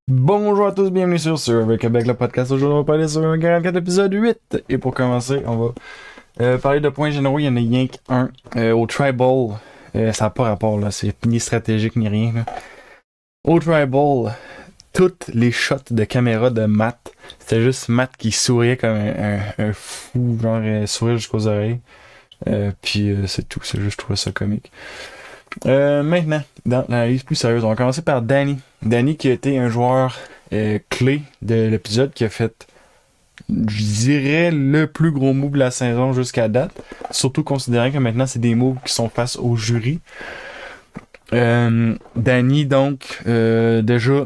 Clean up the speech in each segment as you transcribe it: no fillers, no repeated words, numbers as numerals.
Bonjour à tous, bienvenue sur Survey Québec, le podcast. Aujourd'hui, on va parler sur un 44 épisode 8. Et pour commencer, on va parler de points généraux. Il y en a rien qu'un. Au Tribal, ça n'a pas rapport, là. C'est ni stratégique ni rien. Là. Au Tribal, toutes les shots de caméra de Matt, c'était juste Matt qui souriait comme un fou, genre sourire jusqu'aux oreilles. Puis c'est tout, c'est juste, je trouvais ça comique. Maintenant, dans l'analyse plus sérieuse, on va commencer par Danny. Danny qui a été un joueur clé de l'épisode qui a fait, je dirais, le plus gros move de la saison jusqu'à date. Surtout considérant que maintenant, c'est des moves qui sont face au jury. Danny, donc, déjà,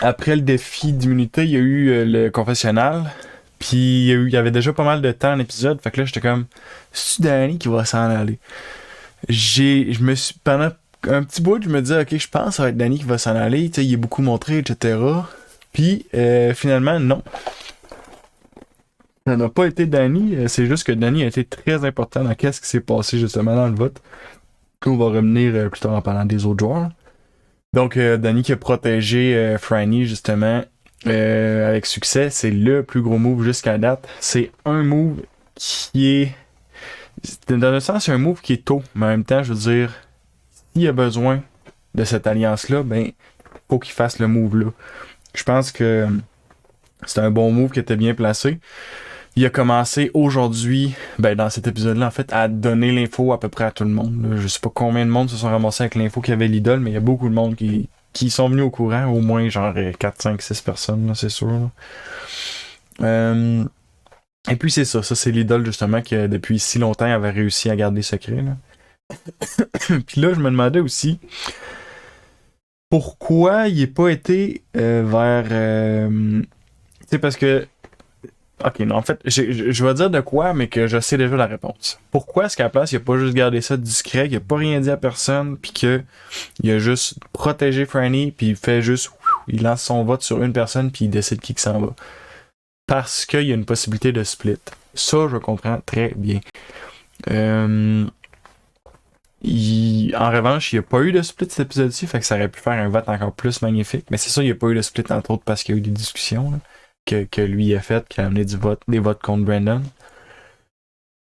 après le défi d'immunité, il y a eu le confessionnal. Puis il y avait déjà pas mal de temps en épisode. Fait que là, j'étais comme, c'est Danny qui va s'en aller. Je me suis, pendant un petit bout, je me disais, ok, je pense que ça va être Danny qui va s'en aller, tu sais, il est beaucoup montré, etc. Puis, finalement, non. Ça n'a pas été Danny, c'est juste que Danny a été très important dans qu'est-ce qui s'est passé justement dans le vote. On va revenir plus tard en parlant des autres joueurs. Donc, Danny qui a protégé Franny justement avec succès, c'est le plus gros move jusqu'à date. C'est un move qui est dans le sens, c'est un move qui est tôt, mais en même temps, je veux dire, s'il a besoin de cette alliance-là, ben, faut qu'il fasse le move-là. Je pense que c'est un bon move qui était bien placé. Il a commencé aujourd'hui, ben, dans cet épisode-là, en fait, à donner l'info à peu près à tout le monde. Là. Je sais pas combien de monde se sont ramassés avec l'info qu'il y avait l'idole, mais il y a beaucoup de monde qui sont venus au courant, au moins genre 4, 5, 6 personnes, là, c'est sûr. Là. Et puis c'est ça, c'est l'idole justement qui depuis si longtemps avait réussi à garder secret. Là. Puis là, je me demandais aussi pourquoi il n'est pas été vers. Tu sais, parce que. Ok, non, en fait, je vais dire de quoi, mais que je sais déjà la réponse. Pourquoi est-ce qu'à la place, il a pas juste gardé ça discret, qu'il a pas rien dit à personne, puis qu'il a juste protégé Franny, puis il fait juste. Il lance son vote sur une personne, puis il décide qui s'en va. Parce qu'il y a une possibilité de split. Ça, je comprends très bien. En revanche, il n'y a pas eu de split cet épisode-ci, fait que ça aurait pu faire un vote encore plus magnifique. Mais c'est ça, il n'y a pas eu de split, entre autres, parce qu'il y a eu des discussions là, que lui a faites, qui a amené des votes contre Brandon.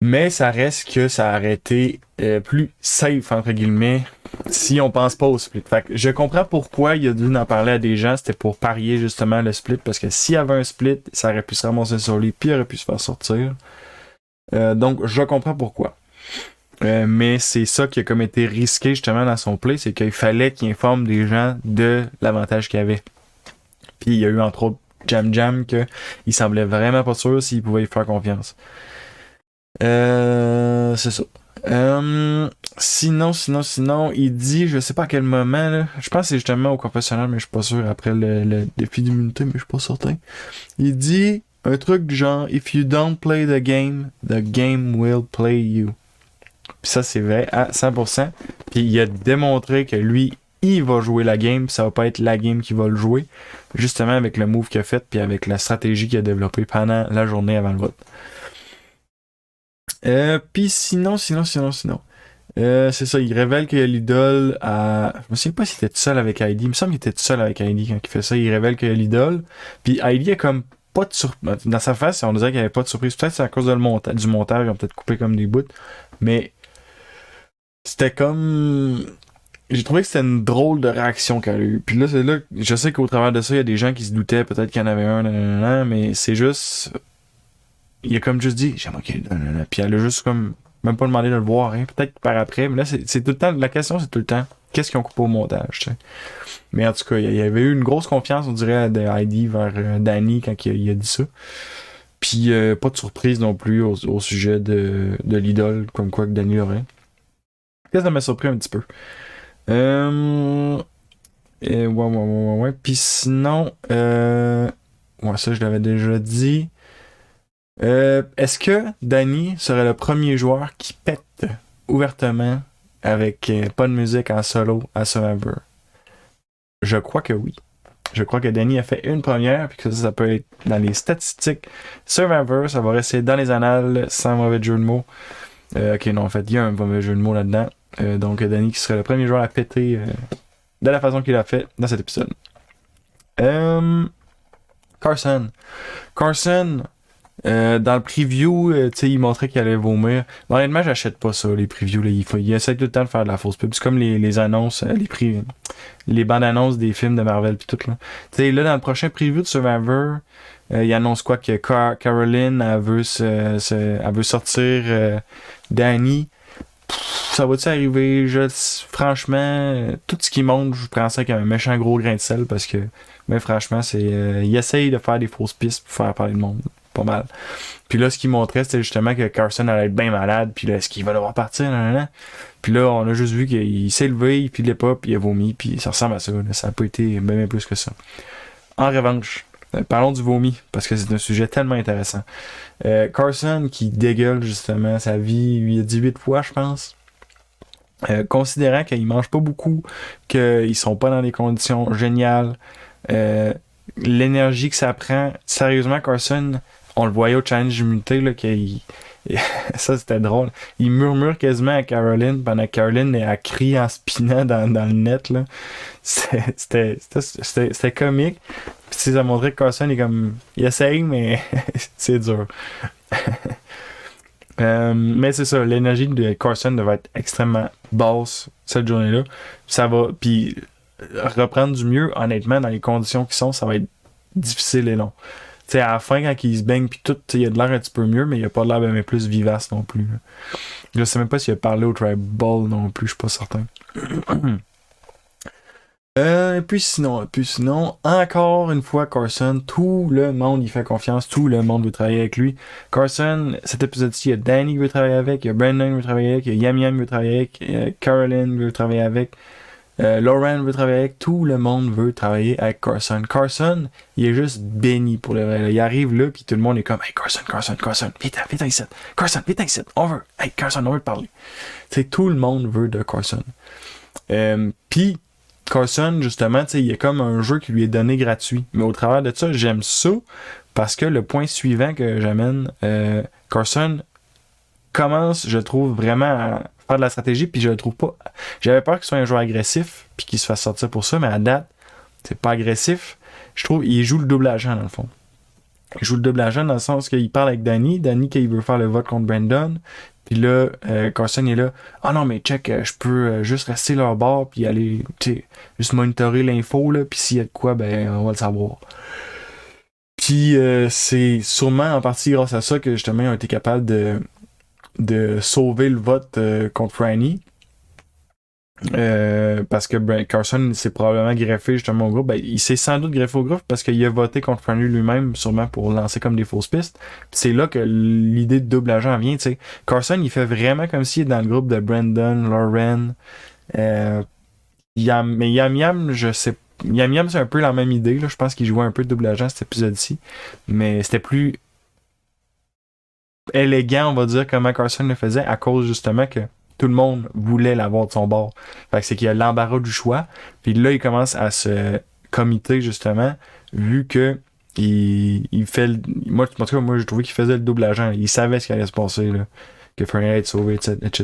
Mais ça reste que ça aurait été plus safe, entre guillemets, si on pense pas au split. Fait que je comprends pourquoi il a dû en parler à des gens, c'était pour parier justement le split, parce que s'il y avait un split, ça aurait pu se ramasser sur lui, puis il aurait pu se faire sortir. Donc, je comprends pourquoi. Mais c'est ça qui a comme été risqué justement dans son play, c'est qu'il fallait qu'il informe des gens de l'avantage qu'il avait. Puis il y a eu entre autres Jam Jam que il semblait vraiment pas sûr s'il pouvait y faire confiance. C'est ça. Sinon, il dit, je sais pas à quel moment, là, je pense que c'est justement au confessionnal, mais je suis pas sûr, après le défi d'immunité, mais je suis pas certain. Il dit un truc du genre, if you don't play the game will play you. Puis ça, c'est vrai à 100%. Puis il a démontré que lui, il va jouer la game, ça va pas être la game qui va le jouer, justement avec le move qu'il a fait, puis avec la stratégie qu'il a développée pendant la journée avant le vote. Puis sinon. C'est ça, il révèle que l'idole a. Je me souviens pas s'il était tout seul avec Heidi. Il me semble qu'il était tout seul avec Heidi quand il fait ça. Il révèle que l'idole. Puis Heidi a comme pas de surprise. Dans sa face, on dirait qu'il n'y avait pas de surprise. Peut-être que c'est à cause du montage. Ils ont peut-être coupé comme des bouts. Mais c'était comme. J'ai trouvé que c'était une drôle de réaction qu'elle a eu. Puis là, c'est là. Je sais qu'au travers de ça, il y a des gens qui se doutaient peut-être qu'il y en avait un, nanana, mais c'est juste. Il a comme juste dit, j'aimerais qu'il. Nanana. Puis elle a juste comme. Même pas demandé de le voir, hein. Peut-être par après. Mais là, c'est tout le temps. La question, c'est tout le temps. Qu'est-ce qu'ils ont coupé au montage, tu sais. Mais en tout cas, il y avait eu une grosse confiance, on dirait, de Heidi vers Danny quand il a dit ça. Puis pas de surprise non plus au sujet de l'idole, comme quoi que Danny l'aurait. Ça m'a surpris un petit peu. Ouais. Puis sinon, ouais, ça je l'avais déjà dit. Est-ce que Danny serait le premier joueur qui pète ouvertement avec pas de musique en solo à Survivor? Je crois que oui. Je crois que Danny a fait une première, puis que ça peut être dans les statistiques Survivor, ça va rester dans les annales sans mauvais jeu de mots. Ok, non, en fait, il y a un mauvais jeu de mots là-dedans. Donc, Danny qui serait le premier joueur à péter de la façon qu'il a fait dans cet épisode. Carson. Carson, dans le preview, tu sais, il montrait qu'il allait vomir. Honnêtement, j'achète pas ça, les previews. Là. Il essaie tout le temps de faire de la fausse pub. C'est comme les annonces, les bandes annonces des films de Marvel pis tout. Là. Tu sais, là, dans le prochain preview de Survivor, il annonce quoi que Caroline, elle veut sortir Danny. Ça va-tu arriver? Franchement, tout ce qui monte, je prends ça comme un méchant gros grain de sel parce que, mais franchement, il essaye de faire des fausses pistes pour faire parler le monde. Pas mal. Puis là, ce qu'il montrait, c'était justement que Carson allait être bien malade, puis là, est-ce qu'il va devoir partir? Nan. Puis là, on a juste vu qu'il s'est levé, il pilait pas, puis il a vomi, puis ça ressemble à ça. Là. Ça n'a pas été bien plus que ça. En revanche, parlons du vomi, parce que c'est un sujet tellement intéressant. Carson qui dégueule justement sa vie, il a dit 8 fois, je pense. Considérant qu'il mange pas beaucoup, qu'ils sont pas dans des conditions géniales, l'énergie que ça prend, sérieusement, Carson, on le voyait au challenge d'immunité, là, ça c'était drôle. Il murmure quasiment à Caroline pendant que Caroline a crié en spinant dans le net. Là. C'était comique. Puis ça montrait que Carson est comme. Il essaye, mais c'est dur. Mais c'est ça, l'énergie de Carson devait être extrêmement basse cette journée-là. Ça va. Puis reprendre du mieux, honnêtement, dans les conditions qui sont, ça va être difficile et long. T'sais, à la fin, quand il se baigne pis tout, il a de l'air un petit peu mieux, mais il a pas de l'air bien plus vivace non plus. Là. Je sais même pas s'il a parlé au Tribal non plus, je suis pas certain. Et puis sinon, encore une fois, Carson, tout le monde il fait confiance, tout le monde veut travailler avec lui. Carson, cet épisode-ci, il y a Danny qui veut travailler avec, il y a Brandon qui veut travailler avec, il y a Yam Yam qui veut travailler avec, il y a Caroline qui veut travailler avec. Lauren veut travailler avec, tout le monde veut travailler avec Carson. Carson, il est juste béni pour le vrai. Là. Il arrive là, puis tout le monde est comme, hey Carson, viens ici. Carson, viens ici. Hey Carson, on veut te parler. Tu sais, tout le monde veut de Carson. Puis Carson, justement, tu sais, il y a comme un jeu qui lui est donné gratuit. Mais au travers de ça, j'aime ça parce que le point suivant que j'amène, Carson commence, je trouve, vraiment à faire de la stratégie, puis je le trouve pas. J'avais peur qu'il soit un joueur agressif, puis qu'il se fasse sortir pour ça, mais à date, c'est pas agressif. Je trouve il joue le double agent, dans le fond. Il joue le double agent dans le sens qu'il parle avec Danny qu'il veut faire le vote contre Brandon, puis là, Carson est là. Ah non, mais check, je peux juste rester leur bord, puis aller, tu sais, juste monitorer l'info, là, puis s'il y a de quoi, ben, on va le savoir. Puis c'est sûrement en partie grâce à ça que justement ils ont été capables de sauver le vote contre Franny. Parce que Carson s'est probablement greffé justement au groupe. Ben, il s'est sans doute greffé au groupe parce qu'il a voté contre Franny lui-même, sûrement pour lancer comme des fausses pistes. Puis c'est là que l'idée de double agent vient. T'sais. Carson, il fait vraiment comme s'il est dans le groupe de Brandon, Lauren. Mais Yam Yam, je sais. Yam Yam, c'est un peu la même idée. Là. Je pense qu'il jouait un peu de double agent cet épisode-ci. Mais c'était plus élégant, on va dire, comment Carson le faisait, à cause justement que tout le monde voulait l'avoir de son bord. Fait que c'est qu'il y a l'embarras du choix, puis là, il commence à se committer, justement, vu que il fait moi, en tout cas, moi, j'ai trouvé qu'il faisait le double agent. Il savait ce qui allait se passer, là, que Fernie allait être sauvé, etc.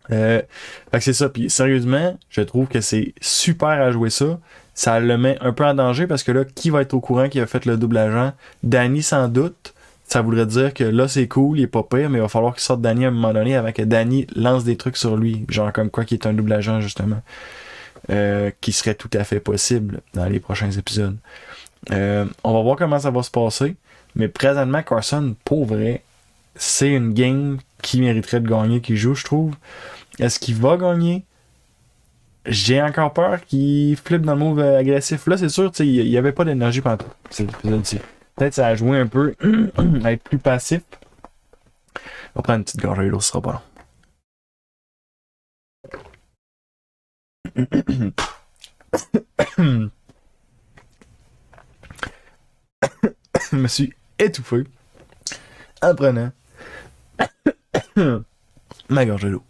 Fait que c'est ça, puis sérieusement, je trouve que c'est super à jouer ça. Ça le met un peu en danger, parce que là, qui va être au courant qu'il a fait le double agent? Danny, sans doute. Ça voudrait dire que là, c'est cool, il est pas pire, mais il va falloir qu'il sorte Danny à un moment donné avant que Danny lance des trucs sur lui. Genre comme quoi qui est un double agent, justement. Qui serait tout à fait possible dans les prochains épisodes. On va voir comment ça va se passer. Mais présentement, Carson, pour vrai, c'est une game qui mériterait de gagner, qui joue, je trouve. Est-ce qu'il va gagner? J'ai encore peur qu'il flippe dans le move agressif. Là, c'est sûr, il n'y avait pas d'énergie pendant cet épisode-ci. Peut-être ça a joué un peu à être plus passif. On va prendre une petite gorgée d'eau, ce sera pas long. Je me suis étouffé en prenant ma gorgée d'eau.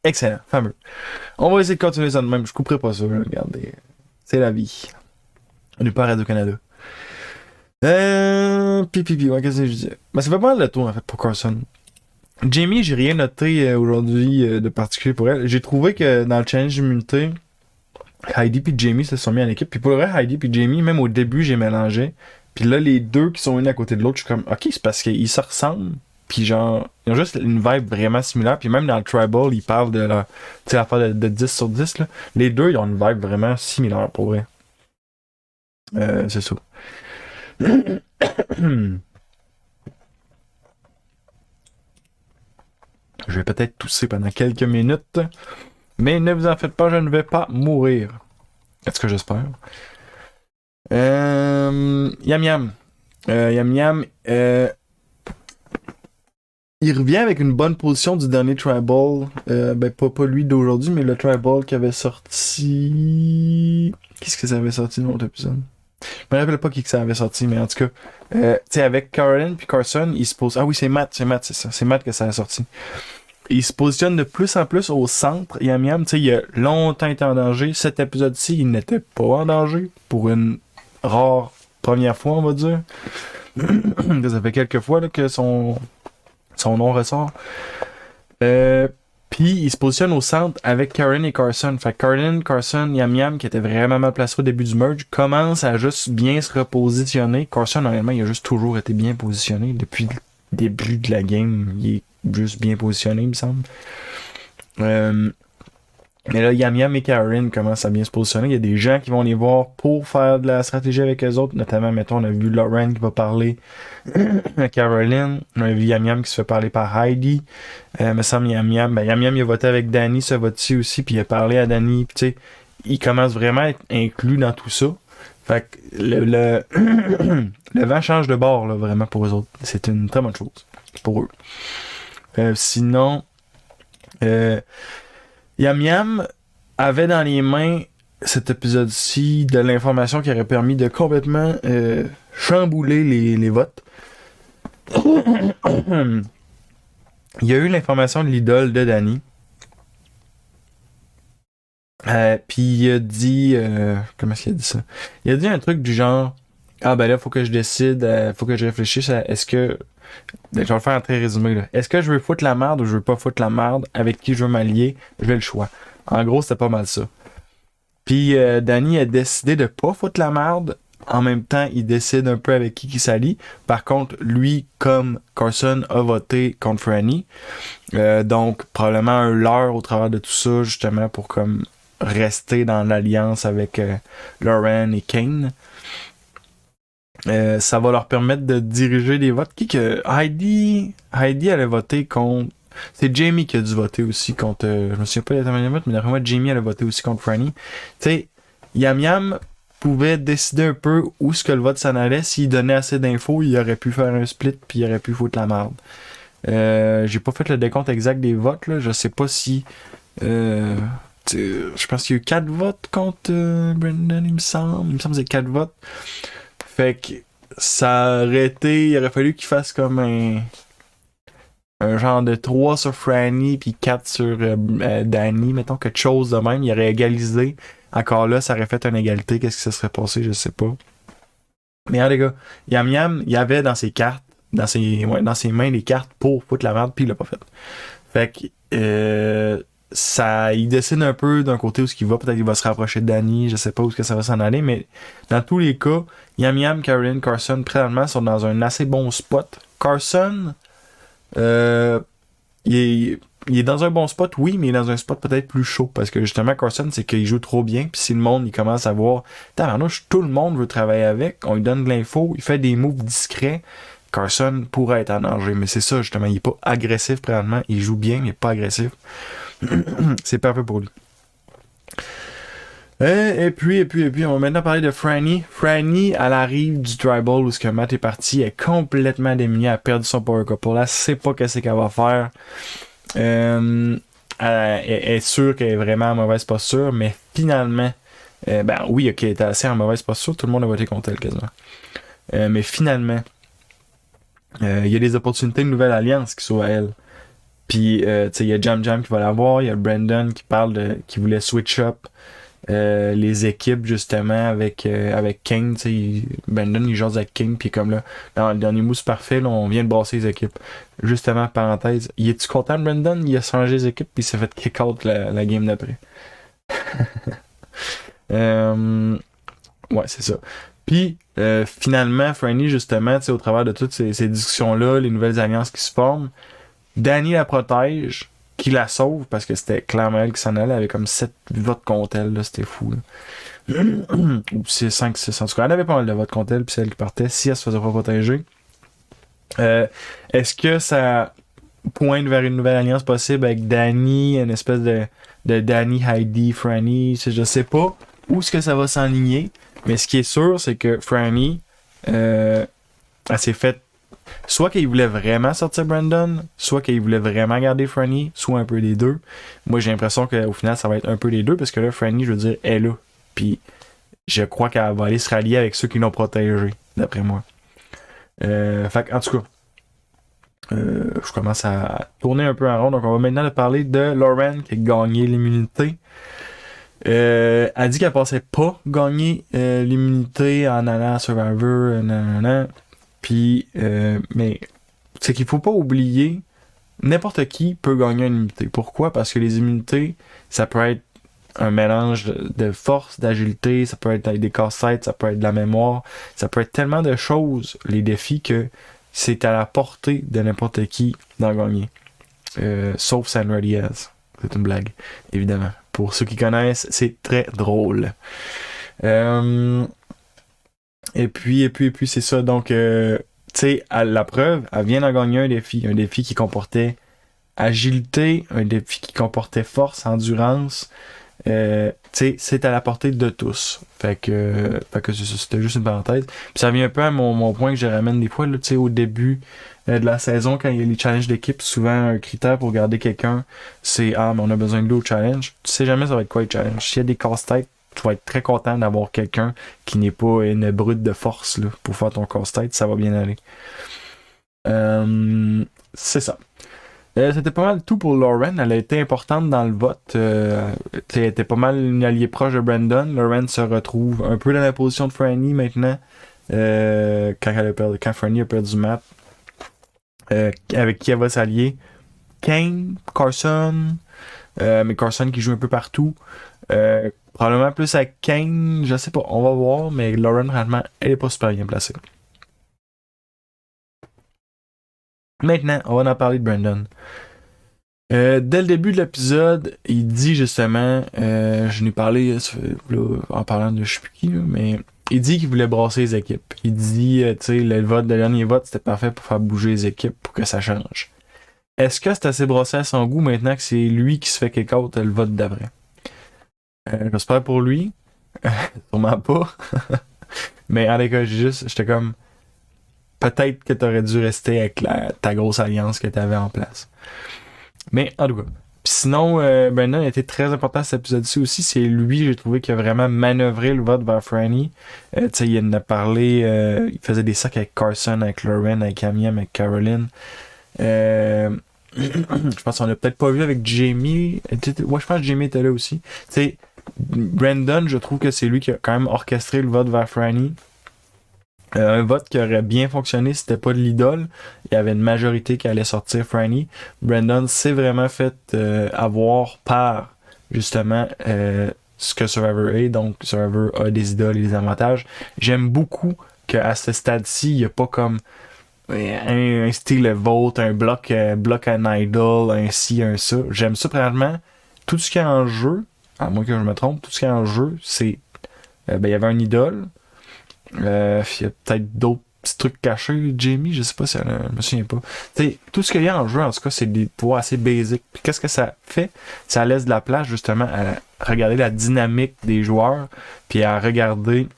Excellent, fameux. On va essayer de continuer ça de même. Je couperai pas ça, là. Regardez. C'est la vie. On n'est pas à Radio-Canada. Ouais, qu'est-ce que je disais? Ben, ça fait pas mal de tour, en fait, pour Carson. Jamie, j'ai rien noté aujourd'hui de particulier pour elle. J'ai trouvé que dans le challenge d'immunité, Heidi puis Jamie se sont mis en équipe. Puis pour le vrai, Heidi puis Jamie, même au début, j'ai mélangé. Puis là, les deux qui sont unis à côté de l'autre, je suis comme, ok, c'est parce qu'ils se ressemblent. Puis genre, ils ont juste une vibe vraiment similaire. Puis même dans le Tribal, ils parlent de leur, tu sais, l'affaire de 10 sur 10, là. Les deux, ils ont une vibe vraiment similaire, pour vrai. C'est ça. Je vais peut-être tousser pendant quelques minutes. Mais ne vous en faites pas, je ne vais pas mourir. Est-ce que j'espère? Yam Yam. Yam Yam, il revient avec une bonne position du dernier Tribal. Ben, pas lui d'aujourd'hui, mais le Tribal qui avait sorti. Qu'est-ce que ça avait sorti dans l'autre épisode? Je me rappelle pas qui que ça avait sorti, mais en tout cas, tu sais, avec Caroline puis Carson, il se pose. Ah oui, c'est Matt, c'est ça. C'est Matt que ça a sorti. Il se positionne de plus en plus au centre. Yam Yam, tu sais, il a longtemps été en danger. Cet épisode-ci, il n'était pas en danger. Pour une rare première fois, on va dire. Ça fait quelques fois là, que son nom ressort. Puis il se positionne au centre avec Karen et Carson. Fait que Carson, Yam Yam, qui était vraiment mal placé au début du merge, commence à juste bien se repositionner. Carson, honnêtement, il a juste toujours été bien positionné. Depuis le début de la game, il est juste bien positionné, il me semble. Mais là, Yam Yam et Karen commencent à bien se positionner. Il y a des gens qui vont les voir pour faire de la stratégie avec eux autres. Notamment, mettons, on a vu Lauren qui va parler à Caroline. On a vu Yam Yam qui se fait parler par Heidi. Me semble Yam Yam. Ben, Yam Yam, il a voté avec Danny, ce vote-ci aussi, puis il a parlé à Danny. Puis tu sais, il commence vraiment à être inclus dans tout ça. Fait que le vent change de bord, là, vraiment, pour eux autres. C'est une très bonne chose pour eux. Sinon, Yam Yam avait dans les mains cet épisode-ci de l'information qui aurait permis de complètement chambouler les votes. Il y a eu l'information de l'idole de Danny. Puis il a dit... comment est-ce qu'il a dit ça? Il a dit un truc du genre... Ah ben là, faut que je décide, faut que je réfléchisse à est-ce que... Je vais le faire en très résumé là. Est-ce que je veux foutre la merde ou je veux pas foutre la merde? Avec qui je veux m'allier? J'ai le choix. En gros, c'était pas mal ça. Puis Danny a décidé de pas foutre la merde. En même temps, il décide un peu avec qui s'allie. Par contre, lui, comme Carson, a voté contre Franny. Donc, probablement un leurre au travers de tout ça, justement, pour comme rester dans l'alliance avec Lauren et Kane. Ça va leur permettre de diriger les votes. Qui que Heidi elle a voté contre. C'est Jamie qui a dû voter aussi contre. Je me souviens pas de la vote, mais d'après moi, Jamie elle a voté aussi contre Franny. Tu sais, Yam Yam pouvait décider un peu où ce que le vote s'en allait. S'il donnait assez d'infos, il aurait pu faire un split puis il aurait pu foutre la merde. J'ai pas fait le décompte exact des votes, là. Je sais pas si. Je pense qu'il y a eu 4 votes contre Brendan, il me semble. Il me semble que c'est 4 votes. Fait que ça aurait été. Il aurait fallu qu'il fasse comme un genre de 3 sur Franny puis 4 sur Danny, mettons quelque chose de même. Il aurait égalisé. Encore là, ça aurait fait une égalité. Qu'est-ce que ça serait passé? Je sais pas. Mais hein, les gars, Yam Yam, il y avait dans ses cartes, dans ses mains les cartes pour foutre la merde, puis il l'a pas fait. Fait que ça, il décide un peu d'un côté où ce qu'il va. Peut-être qu'il va se rapprocher de Danny. Je sais pas où est-ce que ça va s'en aller. Mais dans tous les cas, Yam Yam, Karen, Carson, présentement, sont dans un assez bon spot. Carson, il est dans un bon spot, oui, mais il est dans un spot peut-être plus chaud. Parce que justement, Carson, c'est qu'il joue trop bien. Puis si le monde, il commence à voir, tabarnouche, tout le monde veut travailler avec. On lui donne de l'info. Il fait des moves discrets. Carson pourrait être en danger. Mais c'est ça, justement. Il est pas agressif présentement. Il joue bien, mais il est pas agressif. C'est parfait pour lui. Et puis, on va maintenant parler de Franny. Franny, elle arrive du Tribal où ce que Matt est parti, elle est complètement démunie, elle a perdu son power couple. Elle sait pas qu'est-ce qu'elle va faire. Elle est sûre qu'elle est vraiment en mauvaise posture, mais finalement, ben oui, ok, elle était assez en mauvaise posture, tout le monde a voté contre elle quasiment. Mais finalement, il y a des opportunités de nouvelle alliance qui sont à elle. Puis, tu sais, il y a Jam Jam qui va l'avoir, il y a Brandon qui parle qui voulait switch up. les équipes justement avec Kane, tu sais, Brandon il jase avec Kane, puis comme là, dans le dernier move c'est parfait, là, on vient de brasser les équipes. Justement, parenthèse, il est-tu content de Brandon? Il a changé les équipes, puis il s'est fait kick-out la game d'après. Ouais, c'est ça. Puis, finalement, Franny, justement, tu sais, au travers de toutes ces discussions-là, les nouvelles alliances qui se forment, Danny la protège, qui la sauve, parce que c'était clairement elle qui s'en allait, elle avait comme 7 votes contre elle, là, c'était fou, là. Ou c'est 5, 6, en tout cas, elle avait pas mal de votes contre elle, puis c'est elle qui partait, si elle se faisait pas protéger. Est-ce que ça pointe vers une nouvelle alliance possible avec Danny, une espèce de Danny, Heidi, Franny, je sais pas où est-ce que ça va s'enligner, mais ce qui est sûr, c'est que Franny, elle s'est fait soit qu'il voulait vraiment sortir Brandon, soit qu'il voulait vraiment garder Franny, soit un peu des deux. Moi, j'ai l'impression qu'au final, ça va être un peu des deux, parce que là, Franny, je veux dire, elle est là. Puis, je crois qu'elle va aller se rallier avec ceux qui l'ont protégé, d'après moi. En tout cas, je commence à tourner un peu en rond. Donc, on va maintenant parler de Lauren qui a gagné l'immunité. Elle dit qu'elle pensait pas gagner l'immunité en allant à Survivor, nanana. Puis, mais c'est qu'il faut pas oublier, n'importe qui peut gagner une immunité. Pourquoi? Parce que les immunités, ça peut être un mélange de force, d'agilité, ça peut être avec des casse-têtes, ça peut être de la mémoire, ça peut être tellement de choses, les défis, que c'est à la portée de n'importe qui d'en gagner. Sauf Sandra Diaz. C'est une blague, évidemment. Pour ceux qui connaissent, c'est très drôle. Et puis, c'est ça. Donc, tu sais, à la preuve, elle vient d'en gagner un défi qui comportait agilité, un défi qui comportait force, endurance. Tu sais, c'est à la portée de tous. Fait que c'est ça, c'était juste une parenthèse. Puis ça vient un peu à mon point que je ramène des fois, tu sais, au début de la saison, quand il y a les challenges d'équipe, souvent un critère pour garder quelqu'un, c'est mais on a besoin de l'autre challenge. Tu sais jamais ça va être quoi le challenge. S'il y a des casse-têtes, tu vas être très content d'avoir quelqu'un qui n'est pas une brute de force là, pour faire ton casse-tête, ça va bien aller. C'est ça. C'était pas mal tout pour Lauren. Elle a été importante dans le vote. Elle était pas mal une alliée proche de Brandon. Lauren se retrouve un peu dans la position de Franny maintenant. Quand Franny a perdu Matt. Avec qui elle va s'allier. Kane, Carson. Mais Carson qui joue un peu partout. Probablement plus avec Kane. Je sais pas. On va voir. Mais Lauren, réellement, elle est pas super bien placée. Maintenant, on va en parler de Brandon. Dès le début de l'épisode, il dit justement, je n'ai parlé là, en parlant de je sais plus qui, là, mais il dit qu'il voulait brasser les équipes. Il dit, tu sais, le dernier vote, c'était parfait pour faire bouger les équipes pour que ça change. Est-ce que c'est assez brassé à son goût maintenant que c'est lui qui se fait kick out le vote d'après? J'espère pour lui. Sûrement pas. Mais en cas, j'étais comme, peut-être que t'aurais dû rester avec ta grosse alliance que t'avais en place. Mais en tout cas. Puis sinon, Brandon a été très important à cet épisode-ci aussi. C'est lui, j'ai trouvé, qui a vraiment manœuvré le vote vers Franny. Tu sais, il en a parlé. Il faisait des sacs avec Carson, avec Lauren, avec Amiam, avec Caroline. Je pense qu'on l'a peut-être pas vu avec Jamie. Ouais, je pense que Jamie était là aussi. Tu sais, Brandon, je trouve que c'est lui qui a quand même orchestré le vote vers Franny. Un vote qui aurait bien fonctionné si c'était pas de l'idole. Il y avait une majorité qui allait sortir Franny. Brandon s'est vraiment fait avoir par justement ce que Survivor est. Donc Survivor a des idoles et des avantages. J'aime beaucoup qu'à ce stade-ci, il n'y a pas comme un style vote, un bloc un idol, un ci, un ça. J'aime ça vraiment. Tout ce qui est en jeu, à moins que je me trompe, tout ce qui est en jeu, c'est il y avait un idole. Il y a peut-être d'autres petits trucs cachés, Jamie, je sais pas si je me souviens pas. T'sais, tout ce qu'il y a en jeu, en tout cas, c'est des toits assez basiques. Puis qu'est-ce que ça fait? Ça laisse de la place justement à regarder la dynamique des joueurs, puis à regarder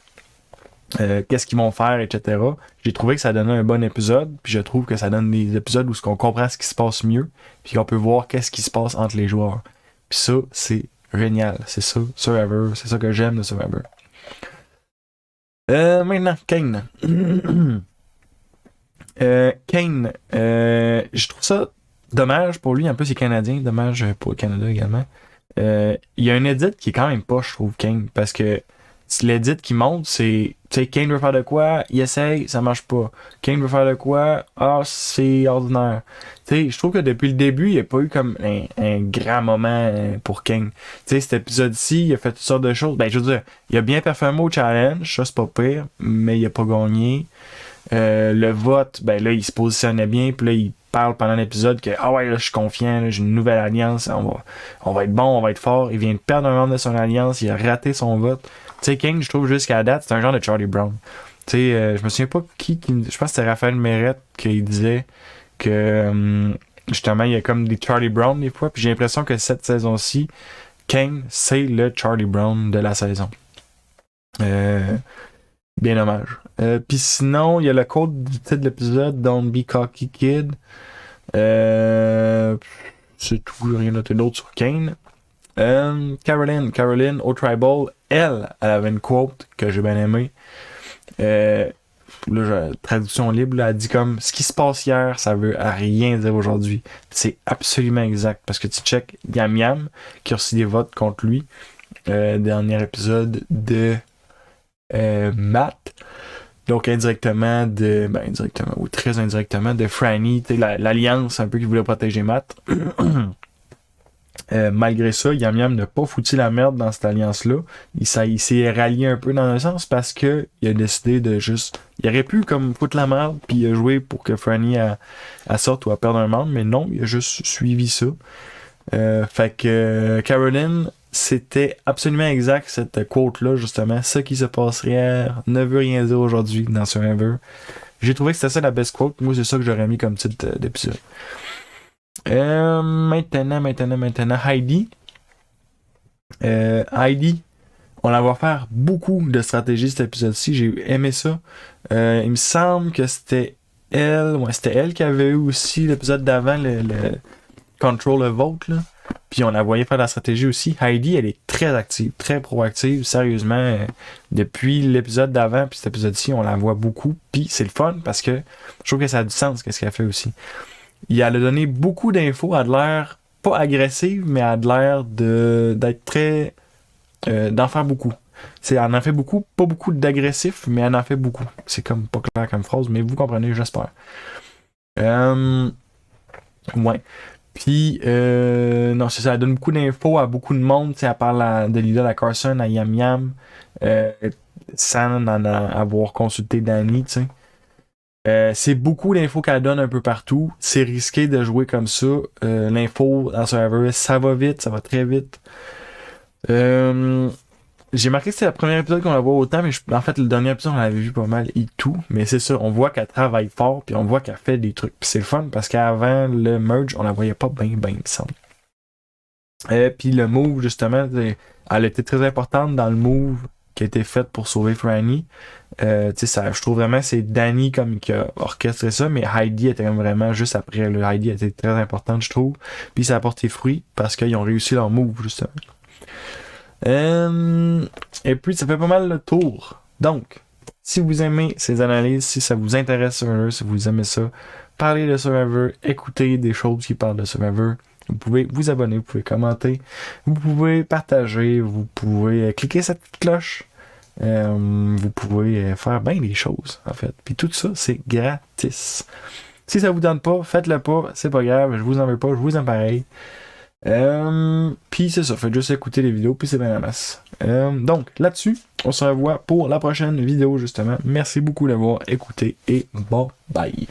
qu'est-ce qu'ils vont faire, etc. J'ai trouvé que ça donnait un bon épisode, puis je trouve que ça donne des épisodes où on comprend ce qui se passe mieux, puis qu'on peut voir qu'est-ce qui se passe entre les joueurs. Puis ça, c'est génial. C'est ça, Survivor. C'est ça que j'aime de Survivor. Maintenant, Kane. Kane, je trouve ça dommage pour lui. En plus, il est canadien. Dommage pour le Canada également. Il y a un edit qui est quand même pas, je trouve, Kane, parce que l'edit qui monte, c'est, tu sais, Kane veut faire de quoi, il essaye, ça marche pas. Kane veut faire de quoi, c'est ordinaire. Tu sais, je trouve que depuis le début, il n'y a pas eu comme un grand moment pour Kane. Tu sais, cet épisode-ci, il a fait toutes sortes de choses. Ben, je veux dire, il a bien performé au challenge, ça c'est pas pire, mais il a pas gagné. Le vote, ben là, il se positionnait bien, puis là, il parle pendant l'épisode que ah ouais, là, je suis confiant, là, j'ai une nouvelle alliance, on va être bon, on va être fort. Il vient de perdre un membre de son alliance, il a raté son vote. Tu sais, King, je trouve jusqu'à la date, c'est un genre de Charlie Brown. Tu sais, je me souviens pas je pense que c'était Raphaël Mérette qui disait que justement, il y a comme des Charlie Brown des fois, puis j'ai l'impression que cette saison-ci, Kane, c'est le Charlie Brown de la saison. Bien dommage. Puis sinon, il y a le code du titre de l'épisode, Don't Be Cocky Kid. C'est tout, rien d'autre sur Kane. Caroline, au Tribal, elle avait une quote que j'ai bien aimée. Traduction libre, là, elle dit comme ce qui se passe hier, ça veut rien dire aujourd'hui. C'est absolument exact. Parce que tu check Yam Yam, qui a reçu des votes contre lui. Dernier épisode de Matt. Donc indirectement ou très indirectement de Franny, l'alliance un peu qui voulait protéger Matt. Malgré ça, Yam Yam n'a pas foutu la merde dans cette alliance-là. Il s'est rallié un peu dans un sens parce que il a décidé de juste. Il aurait pu comme foutre la merde puis il a joué pour que Franny sorte ou à perdre un membre, mais non, il a juste suivi ça. Fait que Caroline, c'était absolument exact cette quote-là, justement. Ce qui se passerait ne veut rien dire aujourd'hui dans Survivor. J'ai trouvé que c'était ça la best quote. Moi, c'est ça que j'aurais mis comme titre d'épisode. Maintenant, Heidi. Heidi, on la voit faire beaucoup de stratégies cet épisode-ci. J'ai aimé ça. Il me semble que c'était elle. Ouais, c'était elle qui avait eu aussi l'épisode d'avant, le Control the Vote, là. Puis on la voyait faire la stratégie aussi. Heidi, elle est très active, très proactive. Sérieusement, depuis l'épisode d'avant puis cet épisode-ci, on la voit beaucoup. Puis c'est le fun parce que je trouve que ça a du sens qu'est-ce qu'elle fait aussi. Elle a donné beaucoup d'infos, elle a de l'air pas agressive, mais elle a de l'air d'être très d'en faire beaucoup. Elle en fait beaucoup, pas beaucoup d'agressif, mais elle en fait beaucoup. C'est comme pas clair comme phrase, mais vous comprenez, j'espère. Ouais. Puis, non, c'est ça, elle donne beaucoup d'infos à beaucoup de monde. Elle parle de Lila, à Carson, à Yam Yam, sans en avoir consulté Danny, tu sais. C'est beaucoup d'infos qu'elle donne un peu partout. C'est risqué de jouer comme ça. L'info dans Survivor, ça va vite, ça va très vite. J'ai marqué que c'était le premier épisode qu'on la voit autant, mais en fait, le dernier épisode, on l'avait vu pas mal et tout. Mais c'est ça, on voit qu'elle travaille fort, puis on voit qu'elle fait des trucs. Puis c'est le fun, parce qu'avant le merge, on la voyait pas bien, il me semble. Puis le move, justement, elle était très importante dans le move qui a été fait pour sauver Franny. Je trouve vraiment c'est Danny comme qui a orchestré ça, mais Heidi était vraiment juste après. Heidi était très importante, je trouve. Puis ça a porté fruit, parce qu'ils ont réussi leur move, justement. Et puis, ça fait pas mal le tour. Donc, si vous aimez ces analyses, si ça vous intéresse Survivor, si vous aimez ça, parlez de Survivor, écoutez des choses qui parlent de Survivor, vous pouvez vous abonner, vous pouvez commenter, vous pouvez partager, vous pouvez cliquer cette petite cloche, vous pouvez faire bien des choses, en fait. Puis tout ça, c'est gratis. Si ça vous tente pas, faites-le pas, c'est pas grave, je vous en veux pas, je vous en pareil. Puis c'est ça, faites juste écouter les vidéos, puis c'est bien la masse. Donc là-dessus, on se revoit pour la prochaine vidéo justement. Merci beaucoup d'avoir écouté et bye bye.